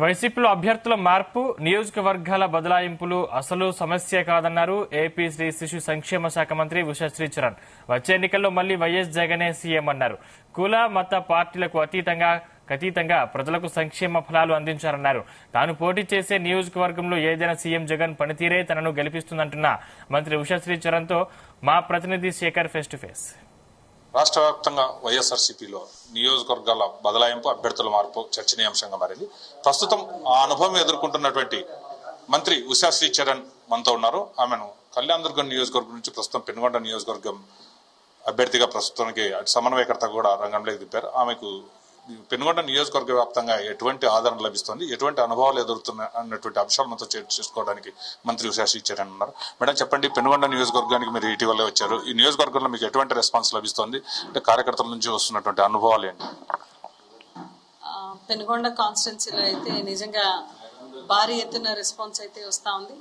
వైసీపీలో అభ్యర్థుల మార్పు, నియోజకవర్గాల బదలాయింపులు అసలు సమస్య కాదన్నారు ఏపీ శ్రీ శిశు సంక్షేమ శాఖ మంత్రి ఉషా శ్రీచరణ్. వచ్చే ఎన్నికల్లో మళ్లీ వైఎస్ జగనే సీఎం అన్నారు. కుల మత పార్టీలకు అతీతంగా ప్రజలకు సంక్షేమ ఫలాలు అందించారన్నారు. తాను పోటీ చేసే నియోజకవర్గంలో ఏదైనా సీఎం జగన్ పనితీరే తనను గెలిపిస్తుందంటున్న మంత్రి ఉషా శ్రీచరణ్ తో మా ప్రతినిధి శేఖర్ ఫేస్ టు ఫేస్. రాష్ట్ర వ్యాప్తంగా వైఎస్ఆర్సీపీలో నియోజకవర్గాల బదలాయింపు, అభ్యర్థుల మార్పు చర్చనీయాంశంగా మారింది. ప్రస్తుతం ఆ అనుభవం ఎదుర్కొంటున్నటువంటి మంత్రి ఉషా శ్రీచరణ్ మనతో ఉన్నారు. ఆమెను కళ్యాణదుర్గం నియోజకవర్గం నుంచి ప్రస్తుతం పెనుగొండ నియోజకవర్గం అభ్యర్థిగా ప్రస్తుతానికి సమన్వయకర్త కూడా రంగంలోకి దింపారు. ఆమెకు పెనుగొండ నియోజకవర్గ వ్యాప్తంగా ఎటువంటి ఆదరణ లభిస్తుంది, ఎటువంటి అనుభవాలు ఎదురుతున్నాయి అన్నటువంటి అంశాలు మనతో చేసుకోవడానికి మంత్రి ఉషా శ్రీచరణ్ ఉన్నారు. మేడం, చెప్పండి, పెనుగొండ నియోజకవర్గానికి మీరు ఇటీవలే వచ్చారు. ఈ నియోజకవర్గంలో మీకు ఎటువంటి రెస్పాన్స్ లభిస్తుంది, అంటే కార్యకర్తల నుంచి వస్తున్నటువంటి అనుభవాలు ఏంటి? పెనుగొండ కాన్స్టిట్యున్సీలో అయితే నిజంగా భారీ ఎత్తున రెస్పాన్స్ అయితే వస్తూ ఉంది.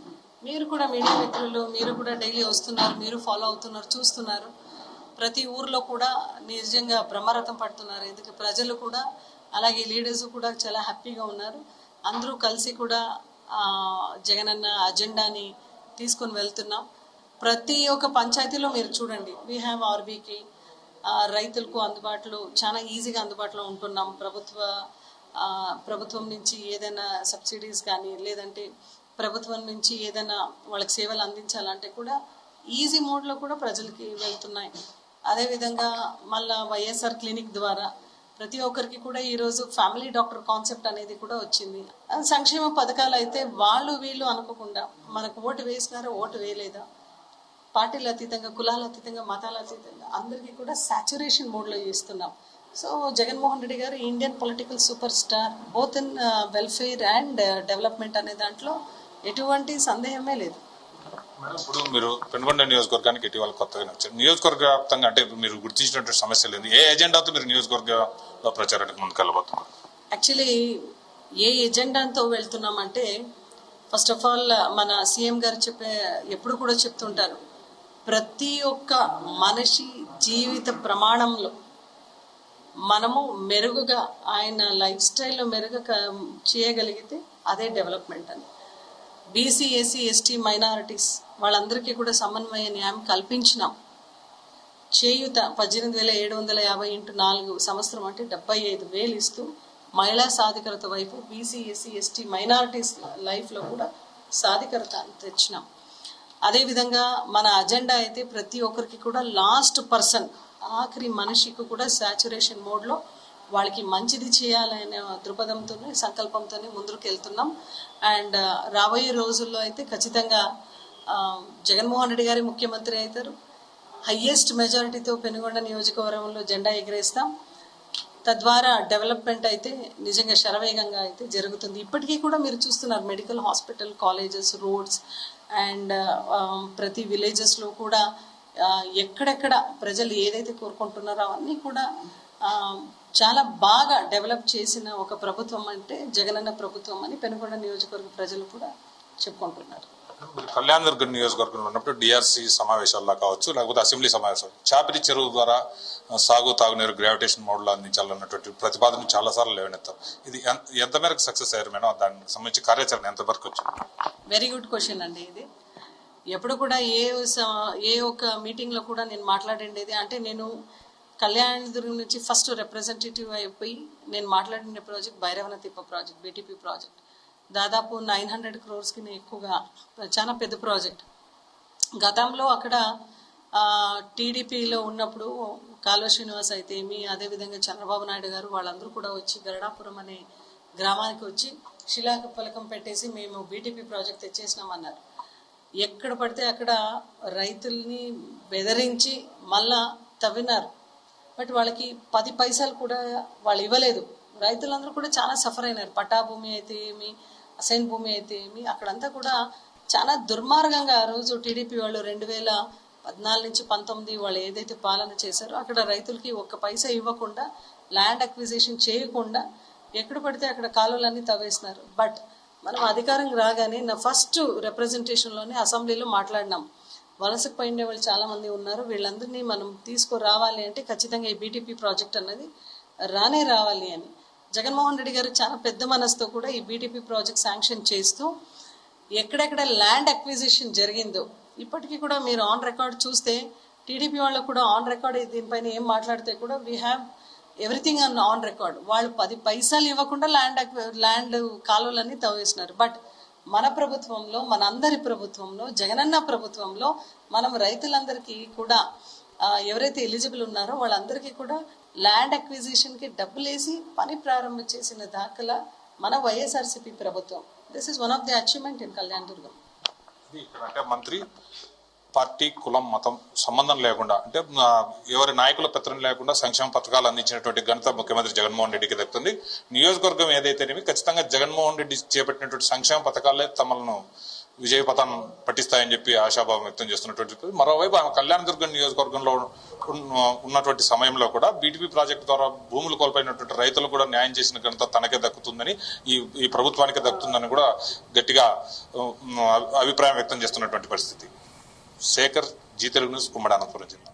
మీరు కూడా మీడియా మిత్రులు, మీరు కూడా డైలీ వస్తున్నారు, మీరు ఫాలో అవుతున్నారు, చూస్తున్నారు. ప్రతి ఊర్లో కూడా నిజంగా బ్రహ్మరథం పడుతున్నారు. ఎందుకంటే ప్రజలు కూడా అలాగే లీడర్స్ కూడా చాలా హ్యాపీగా ఉన్నారు. అందరూ కలిసి కూడా జగనన్న అజెండాని తీసుకొని వెళ్తున్నాం. ప్రతి ఒక్క పంచాయతీలో మీరు చూడండి, వీ హ్యావ్ ఆర్బీకి రైతులకు అందుబాటులో చాలా ఈజీగా అందుబాటులో ఉంటున్నాం. ప్రభుత్వం నుంచి ఏదైనా సబ్సిడీస్ కానీ లేదంటే ప్రభుత్వం నుంచి ఏదైనా వాళ్ళకి సేవలు అందించాలంటే కూడా ఈజీ మోడ్లో కూడా ప్రజలకి వెళ్తున్నాయి. అదేవిధంగా మళ్ళా వైఎస్ఆర్ క్లినిక్ ద్వారా ప్రతి ఒక్కరికి కూడా ఈరోజు ఫ్యామిలీ డాక్టర్ కాన్సెప్ట్ అనేది కూడా వచ్చింది. సంక్షేమ పథకాలు అయితే వాళ్ళు వీళ్ళు అనుకోకుండా మనకు ఓటు వేసినారో ఓటు వేయలేదా, పార్టీల అతీతంగా, కులాల అతీతంగా, మతాల అతీతంగా అందరికీ కూడా సాచురేషన్ మోడ్లో చేస్తున్నాం. సో జగన్మోహన్ రెడ్డి గారు Indian political super star, both in welfare and development అనే దాంట్లో ఎటువంటి సందేహమే లేదు. ఇప్పుడు మీరు పెనుగొండ నియోజకవర్గానికి ఇటీవల కొత్తగా వచ్చారు. నియోజకవర్గ వ్యాప్తంగా అంటే మీరు గుర్తించినటువంటి సమస్యలు ఏంది, ఏ ఎజెండాతో మీరు నియోజకవర్గంలో ప్రచారానికి ముందుకు వెళ్ళబోతున్నారు? యాక్చువల్లీ ఏ ఎజెండాతో వెళ్తున్నామంటే, ఫస్ట్ ఆఫ్ ఆల్ మన సీఎం గారు ఎప్పుడు కూడా చెప్తుంటారు, ప్రతి ఒక్క మనిషి జీవిత ప్రమాణంలో మనము మెరుగుగా ఆయన లైఫ్ స్టైల్లో మెరుగుగా చేయగలిగితే అదే డెవలప్మెంట్ అని. బీసీ, ఎస్సీ, ఎస్టీ, మైనారిటీస్ వాళ్ళందరికీ కూడా సమన్వయ న్యాయం కల్పించినాం. చేయూత 18,750 × 4 సంవత్సరం అంటే 75,000 ఇస్తూ మహిళా సాధికారత వైపు బీసీ, ఎస్సీ, ఎస్టీ, మైనారిటీస్ లైఫ్లో కూడా సాధికారత తెచ్చినాం. అదేవిధంగా మన అజెండా అయితే ప్రతి ఒక్కరికి కూడా లాస్ట్ పర్సన్, ఆఖరి మనిషికి కూడా సాచురేషన్ మోడ్లో వాళ్ళకి మంచిది చేయాలనే దృక్పథంతోనే, సంకల్పంతోనే ముందుకు వెళ్తున్నాం. అండ్ రాబోయే రోజుల్లో అయితే ఖచ్చితంగా జగన్మోహన్ రెడ్డి గారి ముఖ్యమంత్రి అవుతారు. హయ్యెస్ట్ మెజారిటీతో పెనుగొండ నియోజకవర్గంలో జెండా ఎగరేస్తాం. తద్వారా డెవలప్మెంట్ అయితే నిజంగా శరవేగంగా అయితే జరుగుతుంది. ఇప్పటికీ కూడా మీరు చూస్తున్నారు, medical hospital, colleges, roads and ప్రతి విలేజెస్లో కూడా ఎక్కడెక్కడ ప్రజలు ఏదైతే కోరుకుంటున్నారో అవన్నీ కూడా చాలా బాగా డెవలప్ చేసిన ఒక ప్రభుత్వం అంటే జగనన్న ప్రభుత్వం అని పెనుగొండ నియోజకవర్గ ప్రజలు కూడా చెప్పుకుంటున్నారు. కళ్యాణదుర్గం నియోజకవర్గంలో ఉన్నప్పుడు డిఆర్సీ సమావేశాల్లో కావచ్చు, లేకపోతే అసెంబ్లీ సమావేశాలు, చాపిరి చెరువు ద్వారా సాగు తాగునీరు గ్రావిటేషన్ మోడ్లో అందించాలన్నటువంటి ప్రతిపాదన చాలా సార్లు లేవనెత్తారు. ఇది ఎంత మేరకు సక్సెస్ అయ్యారు మేడం? దానికి సంబంధించి కార్యాచరణ ఎంతవరకు వచ్చింది? వెరీ గుడ్ క్వశ్చన్ అండి. ఇది ఎప్పుడు కూడా ఏ ఒక్క మీటింగ్లో కూడా నేను మాట్లాడిండేది అంటే, నేను కళ్యాణదుర్గం నుంచి ఫస్ట్ రిప్రజెంటేటివ్ అయిపోయి నేను మాట్లాడిన ప్రాజెక్ట్ భైరవనతిప్ప ప్రాజెక్ట్, బీటీపీ ప్రాజెక్ట్. దాదాపు 900 crores ఎక్కువగా, చాలా పెద్ద ప్రాజెక్ట్. గతంలో అక్కడ టీడీపీలో ఉన్నప్పుడు కాలువ శ్రీనివాస్ అయితే ఏమి, అదేవిధంగా చంద్రబాబు నాయుడు గారు వాళ్ళందరూ కూడా వచ్చి గరడాపురం అనే గ్రామానికి వచ్చి శిలాఫలకం పెట్టేసి మేము బీటీపీ ప్రాజెక్ట్ తెచ్చేసినామన్నారు. ఎక్కడ పడితే అక్కడ రైతుల్ని బెదిరించి మళ్ళా తవ్వినారు. బట్ వాళ్ళకి 10 పైసలు కూడా వాళ్ళు ఇవ్వలేదు. రైతులందరూ కూడా చాలా సఫర్ అయినారు. పట్టా భూమి అయితే ఏమి, అసైన్ భూమి అయితే ఏమి, అక్కడంతా కూడా చాలా దుర్మార్గంగా ఆ రోజు టీడీపీ వాళ్ళు 2014 నుంచి 19 వాళ్ళు ఏదైతే పాలన చేశారో అక్కడ రైతులకి 1 పైసా ఇవ్వకుండా, ల్యాండ్ అక్విజిషన్ చేయకుండా ఎక్కడ పడితే అక్కడ కాలువలన్నీ తవ్వేసినారు. బట్ మనం అధికారం రాగానే నా ఫస్ట్ రిప్రజెంటేషన్లోనే అసెంబ్లీలో మాట్లాడినాం, వలసపోయిన వాళ్ళు చాలా మంది ఉన్నారు, వీళ్ళందరినీ మనం తీసుకురావాలి అంటే ఖచ్చితంగా ఈ బీటీపీ ప్రాజెక్ట్ అన్నది రావాలి అని. జగన్మోహన్ రెడ్డి గారు చాలా పెద్ద మనసుతో కూడా ఈ బీటీపీ ప్రాజెక్ట్ శాంక్షన్ చేస్తూ ఎక్కడెక్కడ ల్యాండ్ అక్విజిషన్ జరిగిందో ఇప్పటికీ కూడా మీరు ఆన్ రికార్డ్ చూస్తే టీడీపీ వాళ్ళకు కూడా ఆన్ రికార్డ్ దీనిపైన ఏం మాట్లాడితే కూడా we have everything on record. వాళ్ళు 10 పైసలు ఇవ్వకుండా ల్యాండ్ కాలువలన్నీ తవ్వేసినారు. బట్ మన ప్రభుత్వంలో, మనందరి ప్రభుత్వంలో, జగనన్న ప్రభుత్వంలో మనం రైతులందరికీ కూడా ఎవరైతే ఎలిజిబుల్ ఉన్నారో వాళ్ళందరికీ కూడా ల్యాండ్ అక్విజిషన్కి డబ్బులు వేసి పని ప్రారంభం చేసిన దాఖలా మన వైఎస్ఆర్సీపీ ప్రభుత్వం. This is one of the achievement in Kalyanadurgam. అంటే మంత్రి పార్టీ, కులం, మతం సంబంధం లేకుండా, అంటే ఎవరి నాయకుల పెత్తనం లేకుండా సంక్షేమ పథకాలు అందించినటువంటి ఘనత ముఖ్యమంత్రి జగన్మోహన్ రెడ్డికి దక్కుతుంది. నియోజకవర్గం ఏదైతేనేమి ఖచ్చితంగా జగన్మోహన్ రెడ్డి చేపట్టినటువంటి సంక్షేమ పథకాలే తమను విజయ పథాన్ని పట్టిస్తాయని చెప్పి ఆశాభావం వ్యక్తం చేస్తున్నటువంటి మరోవైపు ఆమె కళ్యాణదుర్గం నియోజకవర్గంలో ఉన్నటువంటి సమయంలో కూడా బీటీపీ ప్రాజెక్టు ద్వారా భూములు కోల్పోయినటువంటి రైతులు కూడా న్యాయం చేసిన ఘనత తనకే దక్కుతుందని, ఈ ప్రభుత్వానికి దక్కుతుందని కూడా గట్టిగా అభిప్రాయం వ్యక్తం చేస్తున్నటువంటి పరిస్థితి. శేఖర్, జీ తెలుగు న్యూస్, కుమ్మడి అనంతపురం జిల్లా.